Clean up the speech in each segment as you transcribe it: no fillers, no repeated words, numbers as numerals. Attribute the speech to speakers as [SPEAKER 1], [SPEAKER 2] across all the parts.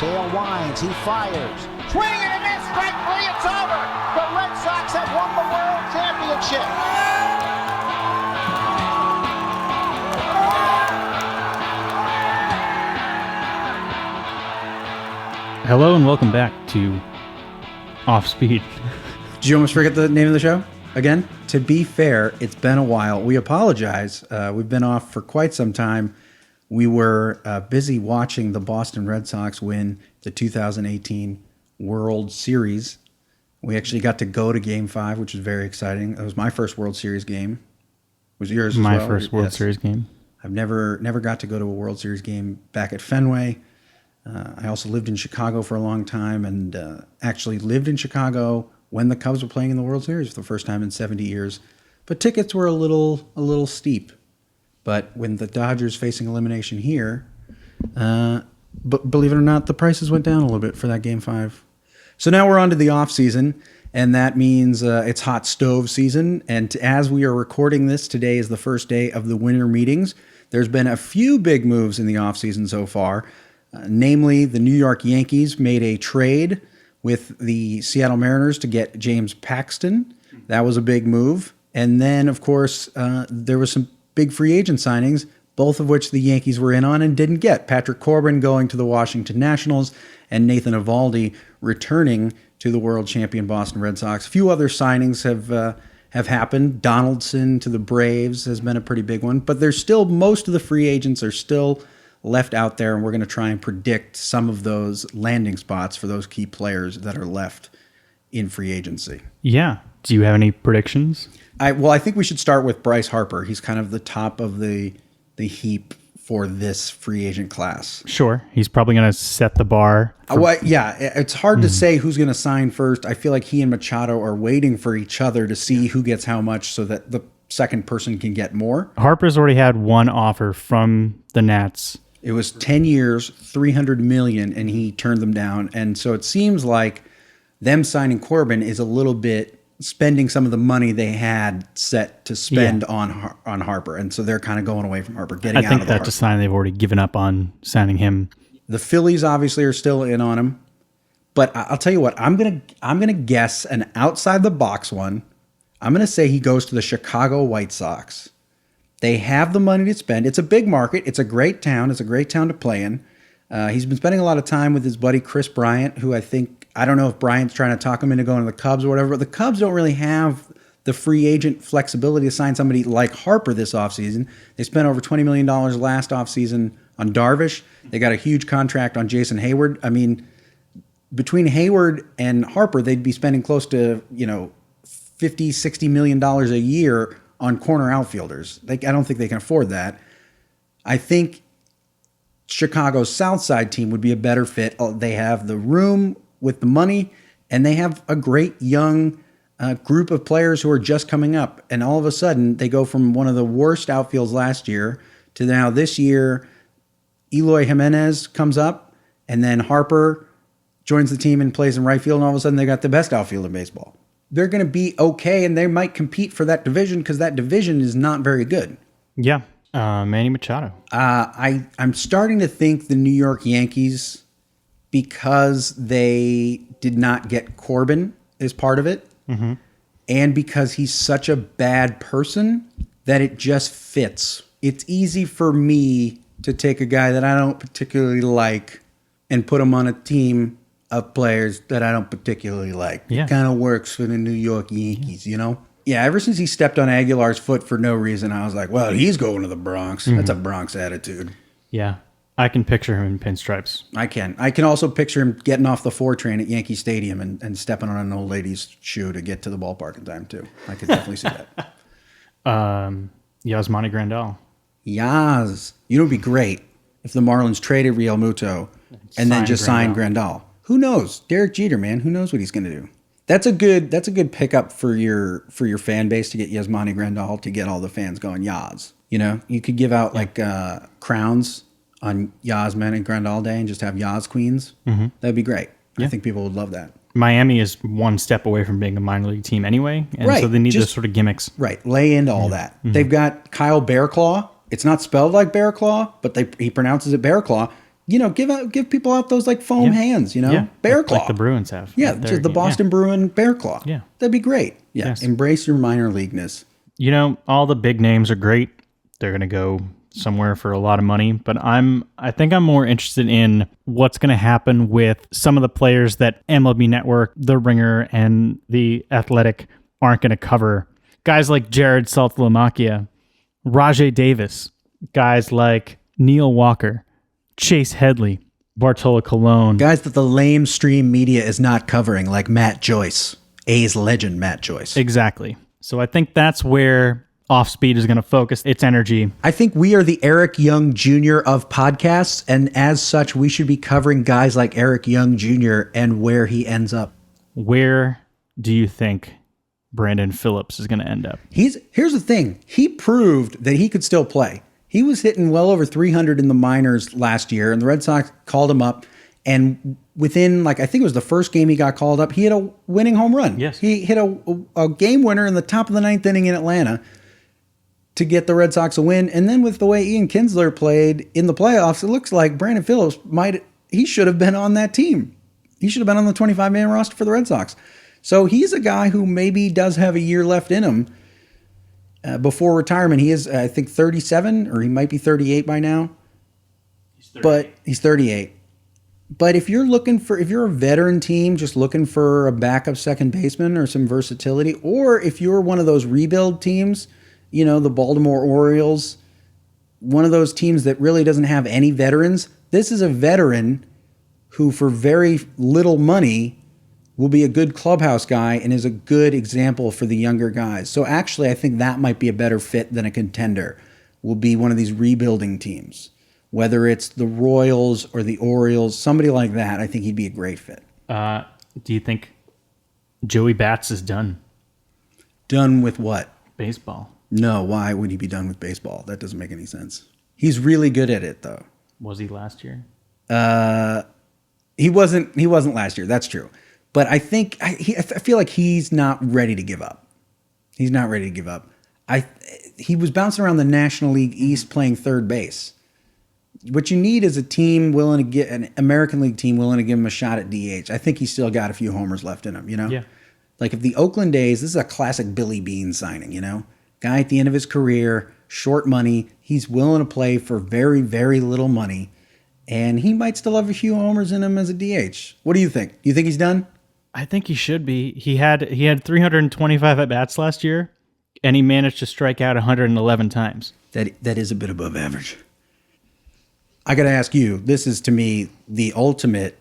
[SPEAKER 1] Sale winds, he fires. Swing and a miss, strike three, it's over. The Red Sox have won the World Championship.
[SPEAKER 2] Hello and welcome back to Off Speed.
[SPEAKER 3] Did you almost forget the name of the show again? To be fair, it's been a while. We apologize. We've been off for quite some time. We were busy watching the Boston Red Sox win the 2018 World Series. We actually got to go to Game 5, which was very exciting. It was my first World Series game. Was yours as well?
[SPEAKER 2] My first World Series game.
[SPEAKER 3] I've never got to go to a World Series game back at Fenway. I also lived in Chicago for a long time and actually lived in Chicago when the Cubs were playing in the World Series for the first time in 70 years. But tickets were a little steep. But when the Dodgers facing elimination here, but believe it or not, the prices went down a little bit for that Game 5. So now we're on to the offseason, and that means it's hot stove season. And as we are recording this, today is the first day of the winter meetings. There's been a few big moves in the offseason so far. Namely, the New York Yankees made a trade with the Seattle Mariners to get James Paxton. That was a big move. And then, of course, there was some big free agent signings, both of which the Yankees were in on and didn't get. Patrick Corbin going to the Washington Nationals and Nathan Eovaldi returning to the world champion Boston Red Sox. A few other signings have happened. Donaldson to the Braves has been a pretty big one. But there's still, most of the free agents are still left out there, and we're going to try and predict some of those landing spots for those key players that are left in free agency.
[SPEAKER 2] Yeah. Do you have any predictions?
[SPEAKER 3] I think we should start with Bryce Harper. He's kind of the top of the heap for this free agent class.
[SPEAKER 2] Sure. He's probably going to set the bar.
[SPEAKER 3] It's hard to say who's going to sign first. I feel like he and Machado are waiting for each other to see who gets how much so that the second person can get more.
[SPEAKER 2] Harper's already had one offer from the Nats.
[SPEAKER 3] It was 10 years, $300 million, and he turned them down. And so it seems like them signing Corbin is a little bit spending some of the money they had set to spend on Harper. And so they're kind of going away from Harper, getting out of the
[SPEAKER 2] I think that's a sign they've already given up on signing him.
[SPEAKER 3] The Phillies obviously are still in on him. But I'll tell you what, I'm gonna guess an outside the box one. I'm gonna say he goes to the Chicago White Sox. They have the money to spend. It's a big market. It's a great town. It's a great town to play in. He's been spending a lot of time with his buddy Chris Bryant, who I don't know if Bryant's trying to talk him into going to the Cubs or whatever, but the Cubs don't really have the free agent flexibility to sign somebody like Harper this offseason. They spent over $20 million last offseason on Darvish. They got a huge contract on Jason Hayward. I mean, between Hayward and Harper, they'd be spending close to, $50, $60 million a year on corner outfielders. I don't think they can afford that. I think Chicago's South Side team would be a better fit. They have the room with the money, and they have a great young group of players who are just coming up. And all of a sudden, they go from one of the worst outfields last year to now this year, Eloy Jimenez comes up, and then Harper joins the team and plays in right field, and all of a sudden they got the best outfield in baseball. They're going to be okay, and they might compete for that division because that division is not very good.
[SPEAKER 2] Yeah, Manny Machado.
[SPEAKER 3] I'm starting to think the New York Yankees, because they did not get Corbin as part of it, and because he's such a bad person, that it just fits. It's easy for me to take a guy that I don't particularly like and put him on a team of players that I don't particularly like.
[SPEAKER 2] Yeah.
[SPEAKER 3] It kind of works for the New York Yankees, Yeah, ever since he stepped on Aguilar's foot for no reason, I was like, well, he's going to the Bronx. That's a Bronx attitude.
[SPEAKER 2] Yeah, I can picture him in pinstripes.
[SPEAKER 3] I can also picture him getting off the 4 train at Yankee Stadium and stepping on an old lady's shoe to get to the ballpark in time, too. I could definitely see that.
[SPEAKER 2] Yasmani Grandal.
[SPEAKER 3] Yaz. It would be great if the Marlins traded Real Muto and then just signed Grandal. Who knows? Derek Jeter, man. Who knows what he's going to do? That's a good pickup for your fan base to get Yasmani Grandal to get all the fans going Yaz. You could give out crowns on Yasman and Grandal Day and just have Yaz Queens. That'd be great. Yeah. I think people would love that.
[SPEAKER 2] Miami is one step away from being a minor league team anyway, and so they need those sort of gimmicks.
[SPEAKER 3] Right, lay into all that. They've got Kyle Bearclaw. It's not spelled like Bearclaw, but he pronounces it Bearclaw. give people out those like foam hands, bear claw.
[SPEAKER 2] Like the Bruins have.
[SPEAKER 3] Yeah, just the Boston Bruin bear claw.
[SPEAKER 2] Yeah.
[SPEAKER 3] That'd be great. Yeah,
[SPEAKER 2] yes.
[SPEAKER 3] Embrace your minor leagueness.
[SPEAKER 2] All the big names are great. They're going to go somewhere for a lot of money, but I think I'm more interested in what's going to happen with some of the players that MLB Network, The Ringer, and The Athletic aren't going to cover. Guys like Jared Saltalamacchia, Rajay Davis, guys like Neil Walker, Chase Headley, Bartolo Colon.
[SPEAKER 3] Guys that the lamestream media is not covering, like Matt Joyce, A's legend Matt Joyce.
[SPEAKER 2] Exactly. So I think that's where Off Speed is going to focus its energy.
[SPEAKER 3] I think we are the Eric Young Jr. of podcasts, and as such, we should be covering guys like Eric Young Jr. and where he ends up.
[SPEAKER 2] Where do you think Brandon Phillips is going to end up?
[SPEAKER 3] Here's the thing. He proved that he could still play. He was hitting well over 300 in the minors last year, and the Red Sox called him up, and within, I think it was the first game he got called up, he hit a winning home run.
[SPEAKER 2] Yes.
[SPEAKER 3] He hit a game winner in the top of the ninth inning in Atlanta to get the Red Sox a win. And then with the way Ian Kinsler played in the playoffs, it looks like Brandon Phillips he should have been on that team. He should have been on the 25-man roster for the Red Sox. So he's a guy who maybe does have a year left in him before retirement. He is, I think, 37, or he might be 38 by now. He's 38. But if you're a veteran team just looking for a backup second baseman or some versatility, or if you're one of those rebuild teams, the Baltimore Orioles, one of those teams that really doesn't have any veterans, this is a veteran who for very little money will be a good clubhouse guy and is a good example for the younger guys. So actually, I think that might be a better fit than a contender. Will be one of these rebuilding teams. Whether it's the Royals or the Orioles, somebody like that, I think he'd be a great fit.
[SPEAKER 2] Do you think Joey Bats is done?
[SPEAKER 3] Done with what?
[SPEAKER 2] Baseball.
[SPEAKER 3] No, why would he be done with baseball? That doesn't make any sense. He's really good at it, though.
[SPEAKER 2] Was he last year?
[SPEAKER 3] He wasn't last year. That's true. But I think I feel like he's not ready to give up. He's not ready to give up. He was bouncing around the National League East playing third base. What you need is a team willing to get an American League team willing to give him a shot at DH. I think he's still got a few homers left in him,
[SPEAKER 2] Yeah.
[SPEAKER 3] Like if the Oakland A's, this is a classic Billy Beane signing, Guy at the end of his career, short money. He's willing to play for very, very little money. And he might still have a few homers in him as a DH. What do you think? Do you think he's done?
[SPEAKER 2] I think he should be. He had 325 at-bats last year, and he managed to strike out 111 times.
[SPEAKER 3] That is a bit above average. I got to ask you, this is to me the ultimate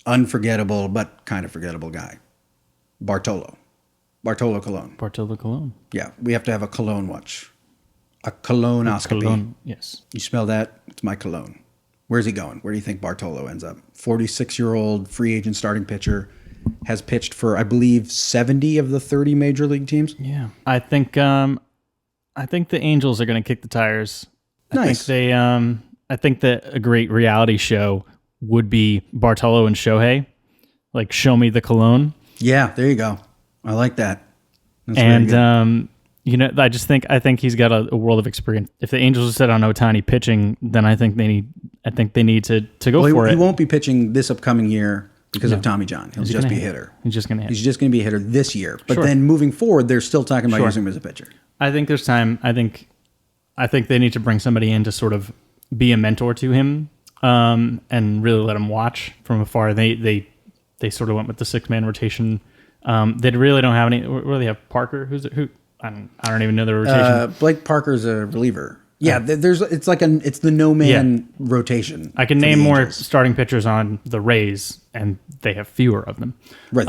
[SPEAKER 3] unforgettable but kind of forgettable guy. Bartolo Colon.
[SPEAKER 2] Bartolo Colon.
[SPEAKER 3] Yeah, we have to have a cologne watch. A colonoscopy.
[SPEAKER 2] Cologne, yes.
[SPEAKER 3] You smell that? It's my cologne. Where's he going? Where do you think Bartolo ends up? 46-year-old free agent starting pitcher, has pitched for, I believe, 70 of the 30 major league teams.
[SPEAKER 2] Yeah. I think the Angels are going to kick the tires.
[SPEAKER 3] Nice.
[SPEAKER 2] I think that a great reality show would be Bartolo and Shohei, like Show Me the Cologne.
[SPEAKER 3] Yeah, there you go. I like that. That's
[SPEAKER 2] and I think he's got a world of experience. If the Angels set on Ohtani pitching, then I think they need to go for it.
[SPEAKER 3] He won't be pitching this upcoming year because of Tommy John. He'll just be a hitter.
[SPEAKER 2] He's just going to hit.
[SPEAKER 3] He's just going to be a hitter this year. But then moving forward, they're still talking about using him as a pitcher.
[SPEAKER 2] I think there's time. I think they need to bring somebody in to sort of be a mentor to him, and really let him watch from afar. They sort of went with the 6-man rotation. They really don't have any. Where do they have Parker? Who? I don't even know the rotation.
[SPEAKER 3] Blake Parker's a reliever. Yeah, it's the no man rotation.
[SPEAKER 2] I can name more starting pitchers on the Rays, and they have fewer of them.
[SPEAKER 3] Right.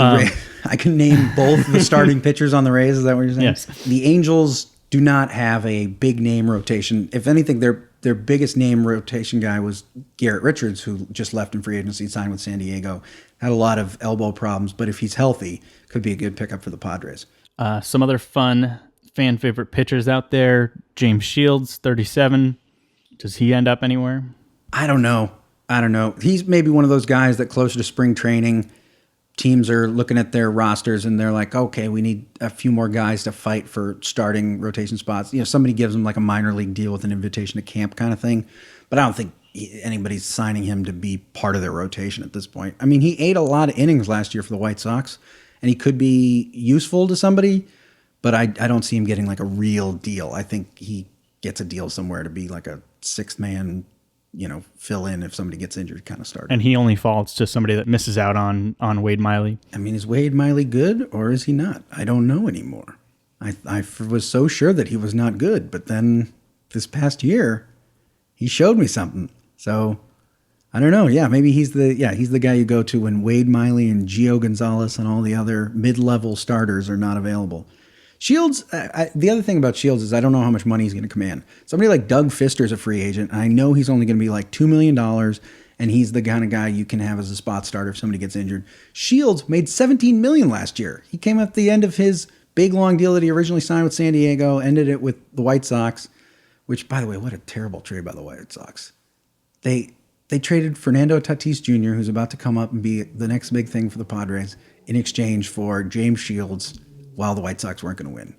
[SPEAKER 3] I can name both the starting pitchers on the Rays. Is that what you're saying?
[SPEAKER 2] Yes.
[SPEAKER 3] The Angels do not have a big name rotation. If anything, their biggest name rotation guy was Garrett Richards, who just left in free agency, signed with San Diego. Had a lot of elbow problems, but if he's healthy, could be a good pickup for the Padres.
[SPEAKER 2] Some other fun fan favorite pitchers out there. James Shields, 37. Does he end up anywhere?
[SPEAKER 3] I don't know. He's maybe one of those guys that closer to spring training, teams are looking at their rosters and they're like, okay, we need a few more guys to fight for starting rotation spots. Somebody gives them like a minor league deal with an invitation to camp kind of thing. But I don't think anybody's signing him to be part of their rotation at this point. I mean, he ate a lot of innings last year for the White Sox, and he could be useful to somebody, but I don't see him getting like a real deal. I think he gets a deal somewhere to be like a sixth man, fill in if somebody gets injured kind of starter.
[SPEAKER 2] And he only falls to somebody that misses out on Wade Miley.
[SPEAKER 3] I mean, is Wade Miley good or is he not? I don't know anymore. I was so sure that he was not good, but then this past year, he showed me something. So I don't know. Yeah, maybe he's the guy you go to when Wade Miley and Gio Gonzalez and all the other mid-level starters are not available. Shields, the other thing about Shields is I don't know how much money he's going to command. Somebody like Doug Fister's a free agent, and I know he's only going to be like $2 million, and he's the kind of guy you can have as a spot starter if somebody gets injured. Shields made $17 million last year. He came at the end of his big, long deal that he originally signed with San Diego, ended it with the White Sox, which, by the way, what a terrible trade by the White Sox. They traded Fernando Tatis Jr., who's about to come up and be the next big thing for the Padres, in exchange for James Shields while the White Sox weren't going to win.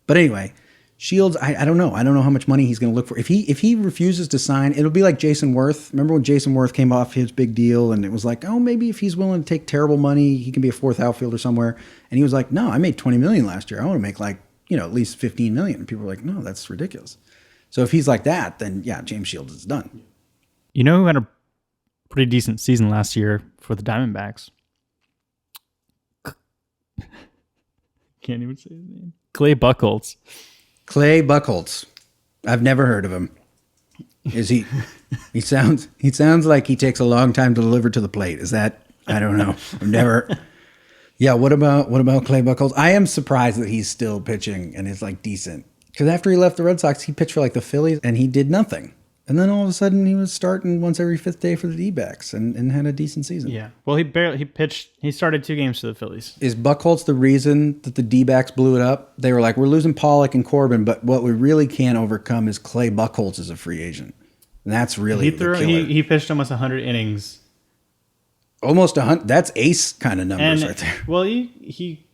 [SPEAKER 3] But anyway, Shields, I don't know. I don't know how much money he's going to look for. If he refuses to sign, it'll be like Jason Worth. Remember when Jason Worth came off his big deal and it was like, oh, maybe if he's willing to take terrible money, he can be a fourth outfielder somewhere. And he was like, no, I made $20 million last year. I want to make like, at least $15 million. And people were like, no, that's ridiculous. So if he's like that, then yeah, James Shields is done.
[SPEAKER 2] You know who had a pretty decent season last year for the Diamondbacks? Can't even say his name. Clay Buchholz.
[SPEAKER 3] Clay Buchholz. I've never heard of him. Is he? He sounds like he takes a long time to deliver to the plate. Is that? I don't know. I've never. Yeah. What about Clay Buchholz? I am surprised that he's still pitching and is like decent. Because after he left the Red Sox, he pitched for like the Phillies and he did nothing. And then all of a sudden he was starting once every fifth day for the D-backs and had a decent season.
[SPEAKER 2] Yeah. Well, he started 2 games for the Phillies.
[SPEAKER 3] Is Buchholz the reason that the D-backs blew it up? They were like, we're losing Pollock and Corbin, but what we really can't overcome is Clay Buchholz as a free agent. And that's really the killer.
[SPEAKER 2] He pitched almost 100 innings.
[SPEAKER 3] Almost 100. That's ace kind of numbers right there.
[SPEAKER 2] Well, he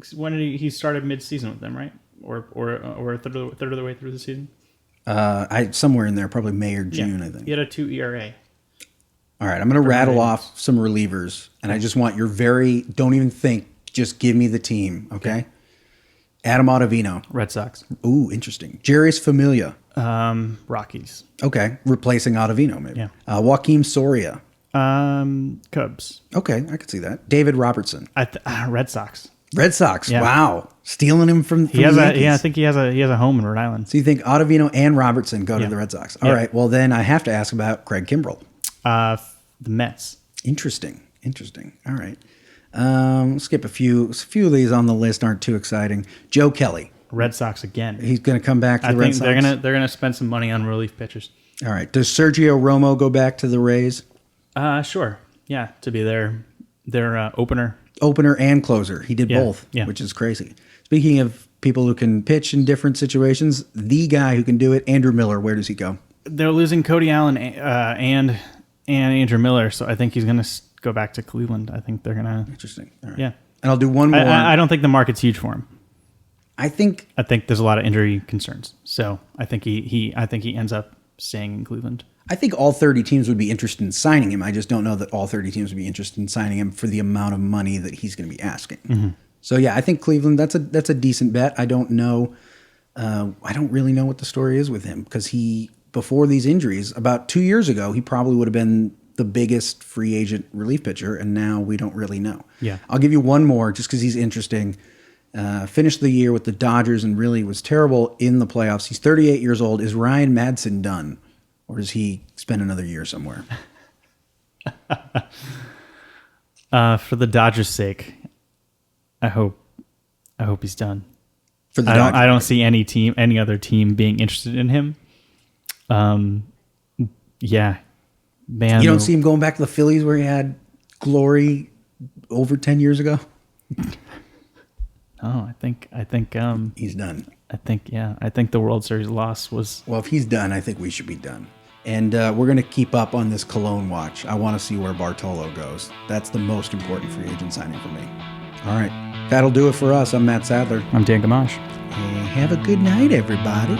[SPEAKER 2] started mid-season with them, right? Or a third of the way through the season?
[SPEAKER 3] Somewhere in there, probably May or June, I think.
[SPEAKER 2] He had a 2 ERA.
[SPEAKER 3] All right, I'm going to rattle off some relievers, and I just want don't even think, just give me the team, okay? Adam Ottavino.
[SPEAKER 2] Red Sox.
[SPEAKER 3] Ooh, interesting. Jarius Familia.
[SPEAKER 2] Rockies.
[SPEAKER 3] Okay, replacing Ottavino, maybe.
[SPEAKER 2] Yeah.
[SPEAKER 3] Joaquim Soria.
[SPEAKER 2] Cubs.
[SPEAKER 3] Okay, I could see that. David Robertson.
[SPEAKER 2] Red Sox.
[SPEAKER 3] Red Sox.
[SPEAKER 2] Yeah.
[SPEAKER 3] Wow, stealing him from the Yankees.
[SPEAKER 2] I think he has a home in Rhode Island.
[SPEAKER 3] So you think Ottavino and Robertson go to the Red Sox? All right. Well, then I have to ask about Craig Kimbrell.
[SPEAKER 2] The Mets.
[SPEAKER 3] Interesting. All right. Skip a few. A few of these on the list aren't too exciting. Joe Kelly.
[SPEAKER 2] Red Sox again.
[SPEAKER 3] He's going to come back to the Red Sox.
[SPEAKER 2] I think they're gonna spend some money on relief pitchers.
[SPEAKER 3] All right. Does Sergio Romo go back to the Rays?
[SPEAKER 2] Sure. Yeah, to be their opener.
[SPEAKER 3] Opener and closer. He did both, which is crazy. Speaking of people who can pitch in different situations, the guy who can do it, Andrew Miller, where does he go?
[SPEAKER 2] They're losing Cody Allen and Andrew Miller, so I think he's going to go back to Cleveland. I think they're going to...
[SPEAKER 3] Interesting. All right.
[SPEAKER 2] Yeah.
[SPEAKER 3] And I'll do one more.
[SPEAKER 2] I don't think the market's huge for him.
[SPEAKER 3] I think
[SPEAKER 2] there's a lot of injury concerns, so I think he ends up staying in Cleveland.
[SPEAKER 3] I think all 30 teams would be interested in signing him. I just don't know that all 30 teams would be interested in signing him for the amount of money that he's going to be asking. Mm-hmm. So yeah, I think Cleveland, that's a decent bet. I don't know. I don't really know what the story is with him because before these injuries, about 2 years ago, he probably would have been the biggest free agent relief pitcher, and now we don't really know.
[SPEAKER 2] Yeah.
[SPEAKER 3] I'll give you one more just because he's interesting. Finished the year with the Dodgers and really was terrible in the playoffs. He's 38 years old. Is Ryan Madson done? Or does he spend another year somewhere?
[SPEAKER 2] For the Dodgers' sake, I hope he's done.
[SPEAKER 3] For the
[SPEAKER 2] Dodgers, I don't see any other team being interested in him. Yeah, man.
[SPEAKER 3] You don't see him going back to the Phillies where he had glory over 10 years ago?
[SPEAKER 2] No, I think
[SPEAKER 3] he's done.
[SPEAKER 2] I think the World Series loss was...
[SPEAKER 3] Well, if he's done, I think we should be done. And we're going to keep up on this Colon watch. I want to see where Bartolo goes. That's the most important free agent signing for me. All right. That'll do it for us. I'm Matt Sadler.
[SPEAKER 2] I'm Dan Gamache.
[SPEAKER 3] And have a good night, everybody.